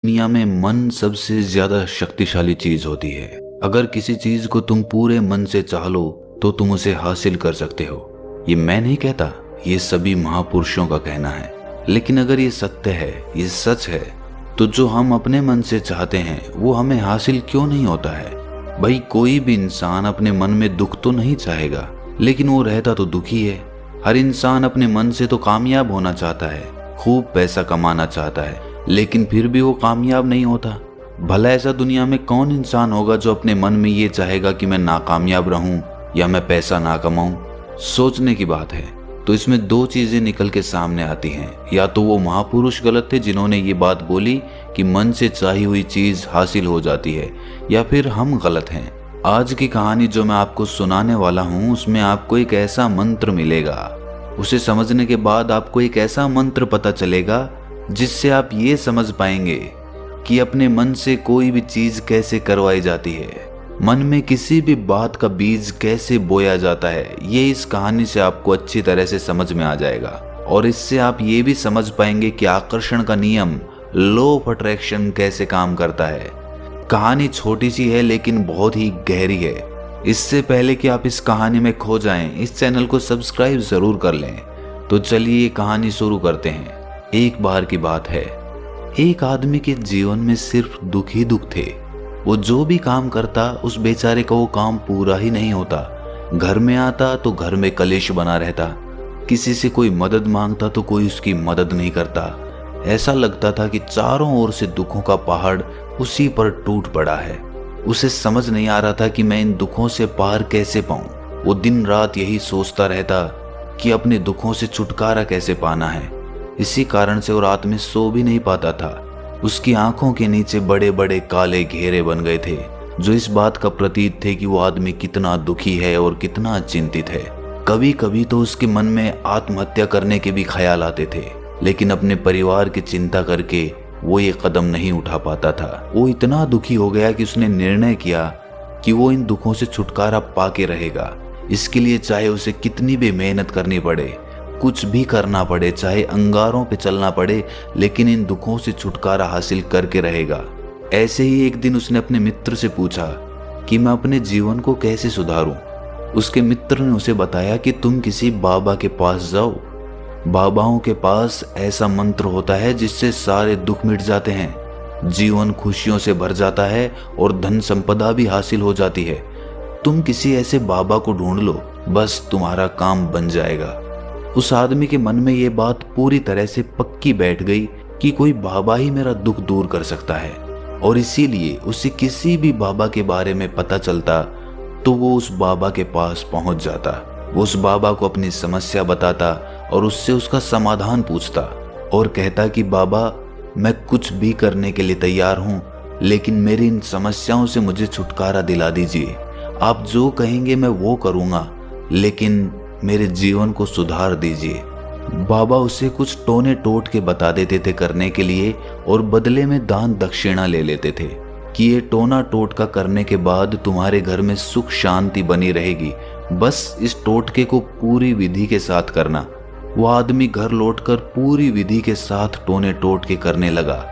दुनिया में मन सबसे ज्यादा शक्तिशाली चीज होती है। अगर किसी चीज को तुम पूरे मन से चाह लो तो तुम उसे हासिल कर सकते हो। ये मैं नहीं कहता, ये सभी महापुरुषों का कहना है। लेकिन अगर ये सत्य है, ये सच है, तो जो हम अपने मन से चाहते हैं वो हमें हासिल क्यों नहीं होता है। भाई कोई भी इंसान अपने मन में दुख तो नहीं चाहेगा, लेकिन वो रहता तो दुखी है। हर इंसान अपने मन से तो कामयाब होना चाहता है, खूब पैसा कमाना चाहता है, लेकिन फिर भी वो कामयाब नहीं होता। भला ऐसा दुनिया में कौन इंसान होगा जो अपने मन में ये चाहेगा कि मैं नाकामयाब रहूं या मैं पैसा ना कमाऊं। सोचने की बात है। तो इसमें दो चीजें निकल के सामने आती हैं, या तो वो महापुरुष गलत थे जिन्होंने ये बात बोली कि मन से चाही हुई चीज हासिल हो जाती है, या फिर हम गलत हैं। आज की कहानी जो मैं आपको सुनाने वाला हूँ उसमें आपको एक ऐसा मंत्र मिलेगा। उसे समझने के बाद आपको एक ऐसा मंत्र पता चलेगा जिससे आप ये समझ पाएंगे कि अपने मन से कोई भी चीज कैसे करवाई जाती है, मन में किसी भी बात का बीज कैसे बोया जाता है। ये इस कहानी से आपको अच्छी तरह से समझ में आ जाएगा, और इससे आप ये भी समझ पाएंगे कि आकर्षण का नियम, लॉ ऑफ अट्रैक्शन कैसे काम करता है। कहानी छोटी सी है लेकिन बहुत ही गहरी है। इससे पहले कि आप इस कहानी में खो जाएं, इस चैनल को सब्सक्राइब जरूर कर लें। तो चलिए ये कहानी शुरू करते हैं। एक बार की बात है, एक आदमी के जीवन में सिर्फ दुख ही दुख थे। वो जो भी काम करता उस बेचारे का वो काम पूरा ही नहीं होता। घर में आता तो घर में कलेश बना रहता, किसी से कोई मदद मांगता तो कोई उसकी मदद नहीं करता। ऐसा लगता था कि चारों ओर से दुखों का पहाड़ उसी पर टूट पड़ा है। उसे समझ नहीं आ रहा था कि मैं इन दुखों से पार कैसे पाऊं। वो दिन रात यही सोचता रहता कि अपने दुखों से छुटकारा कैसे पाना है। इसी कारण से वो रात में सो भी नहीं पाता था। उसकी आंखों के नीचे बड़े बड़े काले घेरे बन गए थे, जो इस बात का प्रतीक थे कि वो आदमी कितना दुखी है और कितना चिंतित है। कभी कभी तो उसके मन में आत्महत्या करने के भी ख्याल आते थे, लेकिन अपने परिवार की चिंता करके वो ये कदम नहीं उठा पाता था। वो इतना दुखी हो गया कि उसने निर्णय किया कि वो इन दुखों से छुटकारा पाके रहेगा। इसके लिए चाहे उसे कितनी भी मेहनत करनी पड़े, कुछ भी करना पड़े, चाहे अंगारों पे चलना पड़े, लेकिन इन दुखों से छुटकारा हासिल करके रहेगा। ऐसे ही एक दिन उसने अपने मित्र से पूछा कि मैं अपने जीवन को कैसे सुधारूं। उसके मित्र ने उसे बताया कि तुम किसी बाबा के पास जाओ। बाबाओं के पास ऐसा मंत्र होता है जिससे सारे दुख मिट जाते हैं, जीवन खुशियों से भर जाता है और धन संपदा भी हासिल हो जाती है। तुम किसी ऐसे बाबा को ढूंढ लो, बस तुम्हारा काम बन जाएगा। उस आदमी के मन में ये बात पूरी तरह से पक्की बैठ गई कि कोई बाबा ही मेरा दुख दूर कर सकता है, और इसीलिए उसे किसी भी बाबा के बारे में पता चलता तो वो उस बाबा के पास पहुंच जाता। वो उस बाबा को अपनी समस्या बताता और उससे उसका समाधान पूछता और कहता कि बाबा, मैं कुछ भी करने के लिए तैयार हूं, लेकिन मेरी इन समस्याओं से मुझे छुटकारा दिला दीजिए। आप जो कहेंगे मैं वो करूंगा, लेकिन मेरे जीवन को सुधार दीजिए। बाबा उसे कुछ टोने टोट के बता देते थे करने के लिए, और बदले में दान दक्षिणा ले लेते थे कि ये टोना टोटका करने के बाद तुम्हारे घर में सुख शांति बनी रहेगी, बस इस टोटके को पूरी विधि के साथ करना। वो आदमी घर लौटकर पूरी विधि के साथ टोने टोटके करने लगा,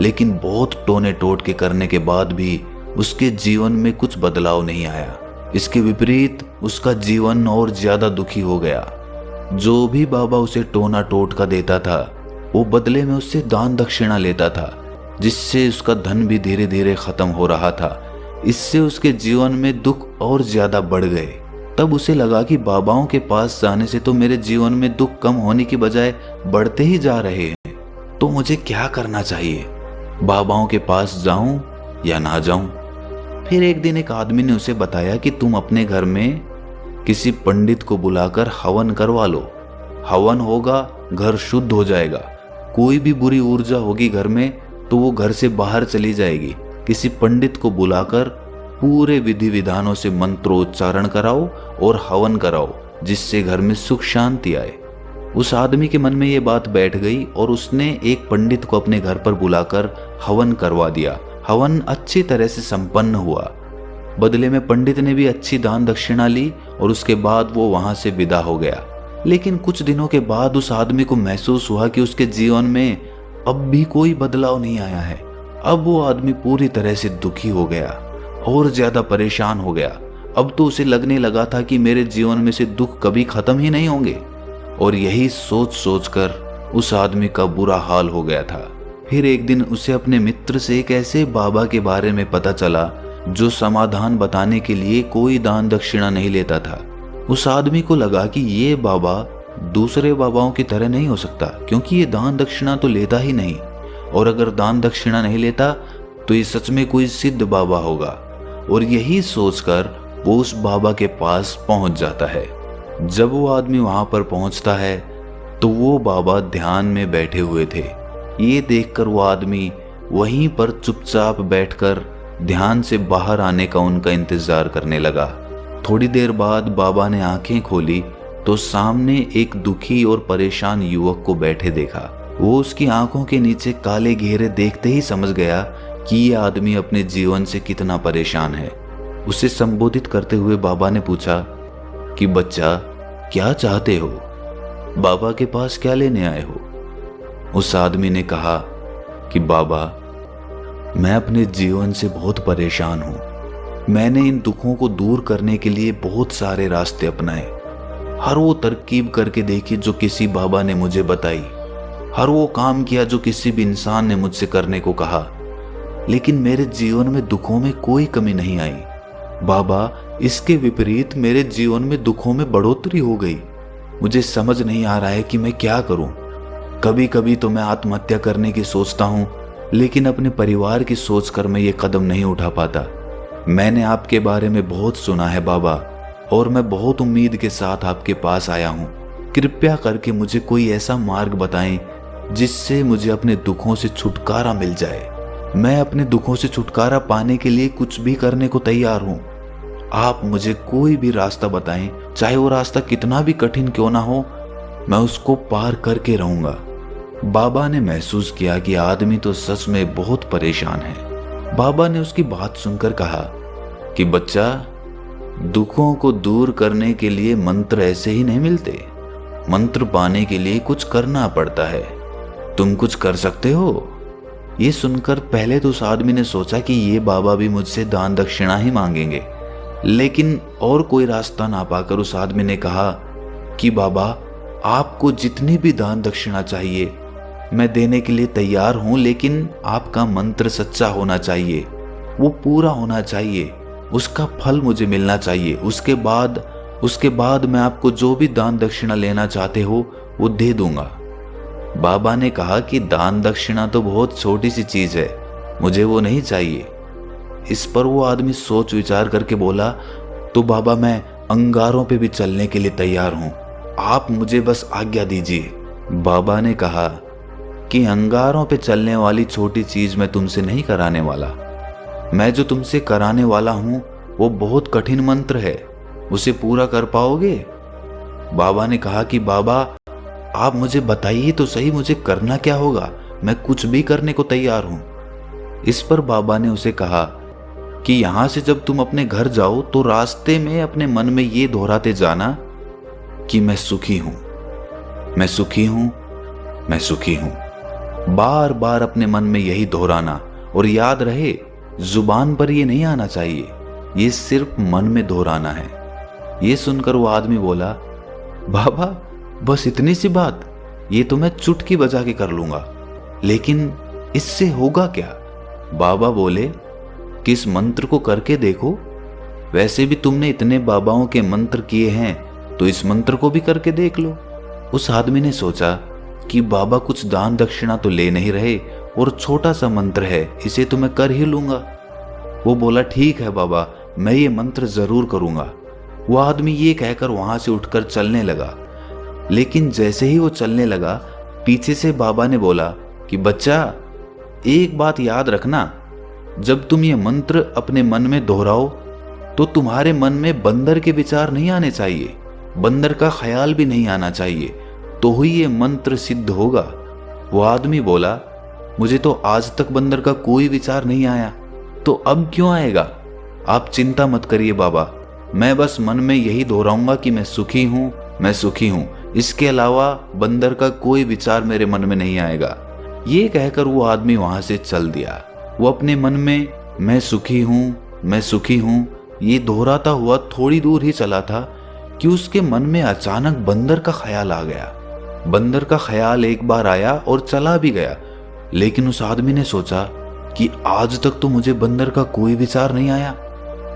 लेकिन बहुत टोने टोटके करने के बाद भी उसके जीवन में कुछ बदलाव नहीं आया। इसके विपरीत उसका जीवन और ज्यादा दुखी हो गया। जो भी बाबा उसे टोना टोटका देता था वो बदले में उससे दान दक्षिणा लेता था, जिससे उसका धन भी धीरे धीरे खत्म हो रहा था। इससे उसके जीवन में दुख और ज्यादा बढ़ गए। तब उसे लगा कि बाबाओं के पास जाने से तो मेरे जीवन में दुख कम होने की बजाय बढ़ते ही जा रहे हैं, तो मुझे क्या करना चाहिए? बाबाओं के पास जाऊं या ना जाऊं? फिर एक दिन एक आदमी ने उसे बताया कि तुम अपने घर में किसी पंडित को बुलाकर हवन करवा लो। हवन होगा, घर शुद्ध हो जाएगा। कोई भी बुरी ऊर्जा होगी घर में तो वो घर से बाहर चली जाएगी। किसी पंडित को बुलाकर पूरे विधि विधानों से मंत्रोच्चारण कराओ और हवन कराओ, जिससे घर में सुख शांति आए। उस आदमी के मन में ये बात बैठ गई और उसने एक पंडित को अपने घर पर बुलाकर हवन करवा दिया। हवन अच्छी तरह से संपन्न हुआ। बदले में पंडित ने भी अच्छी दान दक्षिणा ली और उसके बाद वो वहां से विदा हो गया। लेकिन कुछ दिनों के बाद उस आदमी को महसूस हुआ कि उसके जीवन में अब भी कोई बदलाव नहीं आया है। अब वो आदमी पूरी तरह से दुखी हो गया और ज्यादा परेशान हो गया। अब तो उसे लगने लगा था कि मेरे जीवन में से दुख कभी खत्म ही नहीं होंगे, और यही सोच सोच कर उस आदमी का बुरा हाल हो गया था। फिर एक दिन उसे अपने मित्र से एक ऐसे बाबा के बारे में पता चला जो समाधान बताने के लिए कोई दान दक्षिणा नहीं लेता था। उस आदमी को लगा कि ये बाबा दूसरे बाबाओं की तरह नहीं हो सकता, क्योंकि ये दान दक्षिणा तो लेता ही नहीं, और अगर दान दक्षिणा नहीं लेता तो ये सच में कोई सिद्ध बाबा होगा। और यही सोचकर वो उस बाबा के पास पहुंच जाता है। जब वो आदमी वहां पर पहुंचता है तो वो बाबा ध्यान में बैठे हुए थे। ये देखकर वो आदमी वहीं पर चुपचाप बैठकर ध्यान से बाहर आने का उनका इंतजार करने लगा। थोड़ी देर बाद बाबा ने आंखें खोली तो सामने एक दुखी और परेशान युवक को बैठे देखा। वो उसकी आंखों के नीचे काले घेरे देखते ही समझ गया कि ये आदमी अपने जीवन से कितना परेशान है। उसे संबोधित करते हुए बाबा ने पूछा कि बच्चा, क्या चाहते हो? बाबा के पास क्या लेने आए हो? उस आदमी ने कहा कि बाबा, मैं अपने जीवन से बहुत परेशान हूं। मैंने इन दुखों को दूर करने के लिए बहुत सारे रास्ते अपनाए, हर वो तरकीब करके देखी जो किसी बाबा ने मुझे बताई, हर वो काम किया जो किसी भी इंसान ने मुझसे करने को कहा, लेकिन मेरे जीवन में दुखों में कोई कमी नहीं आई। बाबा, इसके विपरीत मेरे जीवन में दुखों में बढ़ोतरी हो गई। मुझे समझ नहीं आ रहा है कि मैं क्या करूं। कभी कभी तो मैं आत्महत्या करने की सोचता हूं, लेकिन अपने परिवार की सोचकर मैं ये कदम नहीं उठा पाता। मैंने आपके बारे में बहुत सुना है बाबा, और मैं बहुत उम्मीद के साथ आपके पास आया हूं। कृपया करके मुझे कोई ऐसा मार्ग बताएं जिससे मुझे अपने दुखों से छुटकारा मिल जाए। मैं अपने दुखों से छुटकारा पाने के लिए कुछ भी करने को तैयार हूं। आप मुझे कोई भी रास्ता बताएं, चाहे वो रास्ता कितना भी कठिन क्यों ना हो, मैं उसको पार करके रहूंगा। बाबा ने महसूस किया कि आदमी तो सच में बहुत परेशान है। बाबा ने उसकी बात सुनकर कहा कि बच्चा, दुखों को दूर करने के लिए मंत्र ऐसे ही नहीं मिलते। मंत्र पाने के लिए कुछ करना पड़ता है। तुम कुछ कर सकते हो? ये सुनकर पहले तो उस आदमी ने सोचा कि ये बाबा भी मुझसे दान दक्षिणा ही मांगेंगे, लेकिन और कोई रास्ता ना पाकर उस आदमी ने कहा कि बाबा, आपको जितनी भी दान दक्षिणा चाहिए मैं देने के लिए तैयार हूं, लेकिन आपका मंत्र सच्चा होना चाहिए, वो पूरा होना चाहिए, उसका फल मुझे मिलना चाहिए। उसके बाद मैं आपको जो भी दान दक्षिणा लेना चाहते हो वो दे दूंगा। बाबा ने कहा कि दान दक्षिणा तो बहुत छोटी सी चीज है, मुझे वो नहीं चाहिए। इस पर वो आदमी सोच विचार करके बोला, तो बाबा, मैं अंगारों पे भी चलने के लिए तैयार हूं, आप मुझे बस आज्ञा दीजिए। बाबा ने कहा कि अंगारों पे चलने वाली छोटी चीज मैं तुमसे नहीं कराने वाला। मैं जो तुमसे कराने वाला हूं वो बहुत कठिन मंत्र है, उसे पूरा कर पाओगे? बाबा ने कहा कि बाबा, आप मुझे बताइए तो सही, मुझे करना क्या होगा, मैं कुछ भी करने को तैयार हूं। इस पर बाबा ने उसे कहा कि यहां से जब तुम अपने घर जाओ तो रास्ते में अपने मन में ये दोहराते जाना कि मैं सुखी हूं, मैं सुखी हूं, मैं सुखी हूं। बार बार अपने मन में यही दोहराना, और याद रहे जुबान पर ये नहीं आना चाहिए, ये सिर्फ मन में दोहराना है। ये सुनकर वो आदमी बोला, बाबा, बस इतनी सी बात, ये तो मैं चुटकी बजा के कर लूंगा, लेकिन इससे होगा क्या? बाबा बोले कि इस मंत्र को करके देखो, वैसे भी तुमने इतने बाबाओं के मंत्र किए हैं तो इस मंत्र को भी करके देख लो। उस आदमी ने सोचा कि बाबा कुछ दान दक्षिणा तो ले नहीं रहे, और छोटा सा मंत्र है, इसे तो मैं कर ही लूंगा। वो बोला, ठीक है बाबा, मैं ये मंत्र जरूर करूंगा। वो आदमी ये कहकर वहां से उठकर चलने लगा, लेकिन जैसे ही वो चलने लगा, पीछे से बाबा ने बोला कि बच्चा, एक बात याद रखना, जब तुम ये मंत्र अपने मन में दोहराओ तो तुम्हारे मन में बंदर के विचार नहीं आने चाहिए, बंदर का ख्याल भी नहीं आना चाहिए, तो ही ये मंत्र सिद्ध होगा। वो आदमी बोला, मुझे तो आज तक बंदर का कोई विचार नहीं आया, तो अब क्यों आएगा? आप चिंता मत करिए बाबा, मैं बस मन में यही दोहराऊंगा कि मैं सुखी हूं, मैं सुखी हूं, इसके अलावा बंदर का कोई विचार मेरे मन में नहीं आएगा। ये कहकर वो आदमी वहां से चल दिया। वो अपने मन में मैं सुखी हूँ, मैं सुखी हूँ ये दोहराता हुआ थोड़ी दूर ही चला था कि उसके मन में अचानक बंदर का ख्याल आ गया। बंदर का ख्याल एक बार आया और चला भी गया, लेकिन उस आदमी ने सोचा कि आज तक तो मुझे बंदर का कोई विचार नहीं आया,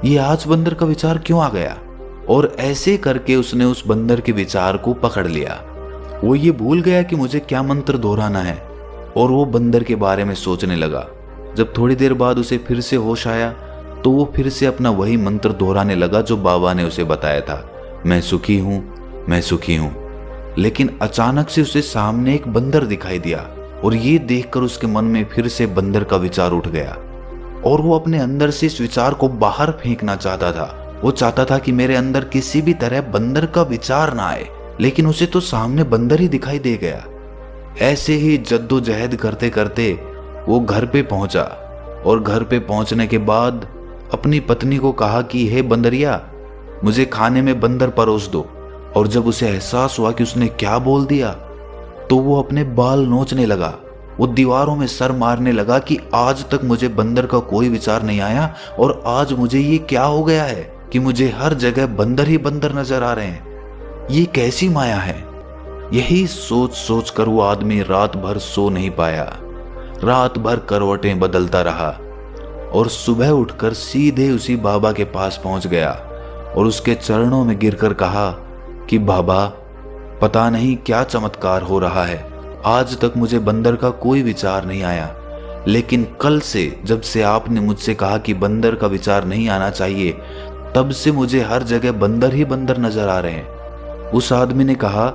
ये आज बंदर का विचार क्यों आ गया। और ऐसे करके उसने उस बंदर के विचार को पकड़ लिया। वो ये भूल गया कि मुझे क्या मंत्र दोहराना है और वो बंदर के बारे में सोचने लगा। जब थोड़ी देर बाद उसे फिर से होश आया तो वो फिर से अपना वही मंत्र दोहराने लगा जो बाबा ने उसे बताया था, मैं सुखी हूँ, मैं सुखी हूँ। लेकिन अचानक से उसे सामने एक बंदर दिखाई दिया और ये देखकर उसके मन में फिर से बंदर का विचार उठ गया और वो अपने अंदर से इस विचार को बाहर फेंकना चाहता था। वो चाहता था कि मेरे अंदर किसी भी तरह बंदर का विचार ना आए, लेकिन उसे तो सामने बंदर ही दिखाई दे गया। ऐसे ही जद्दोजहद करते करते वो घर पे पहुंचा और घर पे पहुंचने के बाद अपनी पत्नी को कहा कि हे बंदरिया, मुझे खाने में बंदर परोस दो। और जब उसे एहसास हुआ कि उसने क्या बोल दिया तो वो अपने बाल नोचने लगा। वो दीवारों में सर मारने लगा कि आज तक मुझे बंदर का कोई विचार नहीं आया और आज मुझे ये क्या हो गया है कि मुझे हर जगह बंदर ही बंदर नजर आ रहे हैं, ये कैसी माया है। यही सोच सोच कर वो आदमी रात भर सो नहीं पाया। रात भर करवटें बदलता रहा और सुबह उठकर सीधे उसी बाबा के पास पहुंच गया और उसके चरणों में गिरकर कहा कि बाबा, पता नहीं क्या चमत्कार हो रहा है, आज तक मुझे बंदर का कोई विचार नहीं आया, लेकिन कल से जब से आपने मुझसे कहा कि बंदर का विचार नहीं आना चाहिए, तब से मुझे हर जगह बंदर ही बंदर नजर आ रहे हैं। उस आदमी ने कहा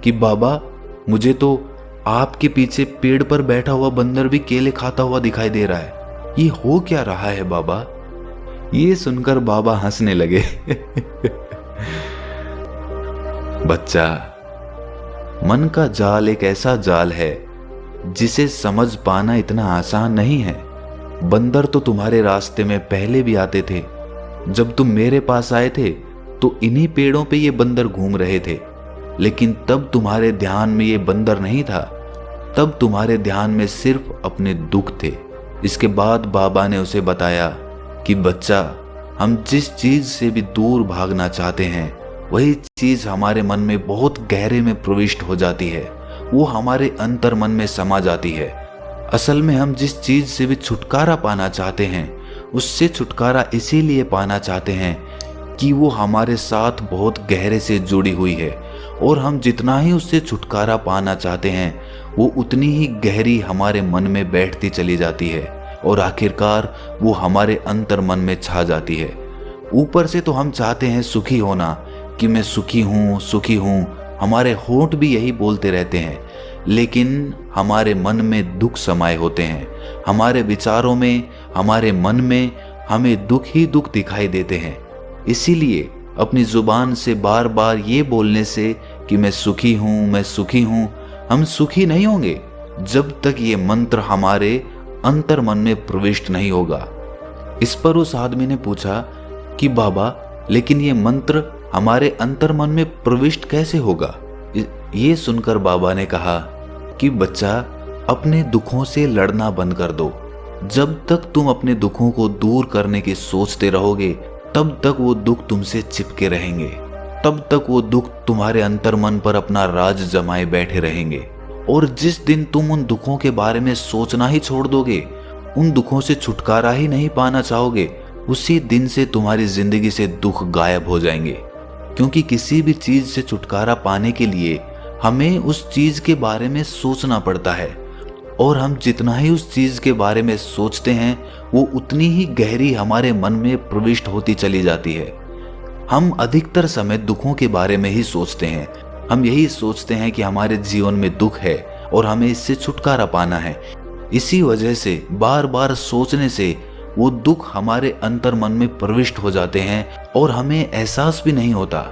कि बाबा, मुझे तो आपके पीछे पेड़ पर बैठा हुआ बंदर भी केले खाता हुआ दिखाई दे रहा है, ये हो क्या रहा है बाबा। ये सुनकर बाबा हंसने लगे। बच्चा, मन का जाल एक ऐसा जाल है जिसे समझ पाना इतना आसान नहीं है। बंदर तो तुम्हारे रास्ते में पहले भी आते थे। जब तुम मेरे पास आए थे तो इन्हीं पेड़ों पे ये बंदर घूम रहे थे, लेकिन तब तुम्हारे ध्यान में ये बंदर नहीं था, तब तुम्हारे ध्यान में सिर्फ अपने दुख थे। इसके बाद बाबा ने उसे बताया कि बच्चा, हम जिस चीज से भी दूर भागना चाहते हैं वही चीज हमारे मन में बहुत गहरे में प्रविष्ट हो जाती है, वो हमारे अंतर मन में समा जाती है। असल में हम जिस चीज से भी छुटकारा पाना चाहते हैं उससे छुटकारा इसीलिए पाना चाहते हैं कि वो हमारे साथ बहुत गहरे से जुड़ी हुई है, और हम जितना ही उससे छुटकारा पाना चाहते हैं वो उतनी ही गहरी हमारे मन में बैठती चली जाती है और आखिरकार वो हमारे अंतर मन में छा जाती है। ऊपर से तो हम चाहते हैं सुखी होना कि मैं सुखी हूँ, सुखी हूँ, हमारे होंठ भी यही बोलते रहते हैं, लेकिन हमारे मन में दुख समाये होते हैं। हमारे विचारों में, हमारे मन में हमें दुख ही दुख दिखाई देते हैं। इसीलिए अपनी जुबान से बार बार ये बोलने से कि मैं सुखी हूँ, मैं सुखी हूँ, हम सुखी नहीं होंगे जब तक ये मंत्र हमारे अंतर मन में प्रविष्ट नहीं होगा। इस पर उस आदमी ने पूछा कि बाबा, लेकिन ये मंत्र हमारे अंतर मन में प्रविष्ट कैसे होगा। ये सुनकर बाबा ने कहा कि बच्चा, अपने दुखों से लड़ना बंद कर दो। जब तक तुम अपने दुखों को दूर करने की सोचते रहोगे तब तक वो दुख तुमसे चिपके रहेंगे, तब तक वो दुख तुम्हारे अंतर मन पर अपना राज जमाए बैठे रहेंगे। और जिस दिन तुम उन दुखों के बारे में सोचना ही छोड़ दोगे, उन दुखों से छुटकारा ही नहीं पाना चाहोगे, उसी दिन से तुम्हारी जिंदगी से दुख गायब हो जाएंगे। क्योंकि किसी भी चीज से छुटकारा पाने के लिए हमें उस चीज के बारे में सोचना पड़ता है, और हम जितना ही उस चीज के बारे में सोचते हैं वो उतनी ही गहरी हमारे मन में प्रविष्ट होती चली जाती है। हम अधिकतर समय दुखों के बारे में ही सोचते हैं। हम यही सोचते हैं कि हमारे जीवन में दुख है और हमें इससे छुटकारा पाना है। इसी वजह से बार बार सोचने से वो दुख हमारे अंतर मन में प्रविष्ट हो जाते हैं और हमें एहसास भी नहीं होता।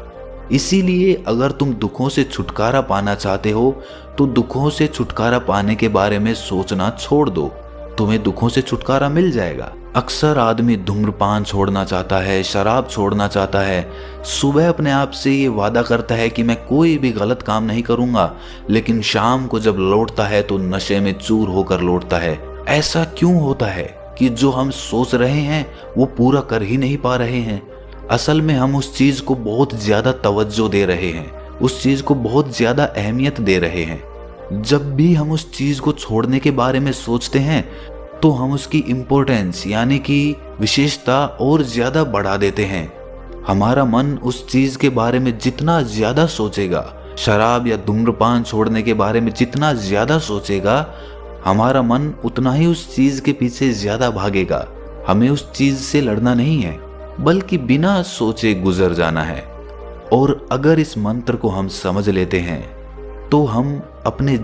इसीलिए अगर तुम दुखों से छुटकारा पाना चाहते हो तो दुखों से छुटकारा पाने के बारे में सोचना छोड़ दो, तुम्हें दुखों से छुटकारा मिल जाएगा। अक्सर आदमी धूम्रपान छोड़ना चाहता है, शराब छोड़ना चाहता है, सुबह अपने आप से ये वादा करता है कि मैं कोई भी गलत काम नहीं करूंगा, लेकिन शाम को जब लौटता है तो नशे में चूर होकर लौटता है। ऐसा क्यों होता है? कि जो हम सोच रहे हैं वो पूरा कर ही नहीं पा रहे हैं। असल में हम उस चीज को बहुत ज्यादा तवज्जो दे रहे हैं, उस चीज को बहुत ज्यादा अहमियत दे रहे हैं। जब भी हम उस चीज को छोड़ने के बारे में सोचते हैं तो हम उसकी इम्पोर्टेंस यानी कि विशेषता और ज्यादा बढ़ा देते हैं। हमारा मन उस चीज के बारे में जितना ज्यादा सोचेगा, शराब या धूम्रपान छोड़ने के बारे में जितना ज्यादा सोचेगा, हमारा मन उतना ही उस चीज के पीछे ज्यादा भागेगा। हमें उस चीज से लड़ना नहीं है, बल्कि बिना सोचे गुजर जाना है। और अगर इस मंत्र को हम समझ लेते हैं तो हम अपने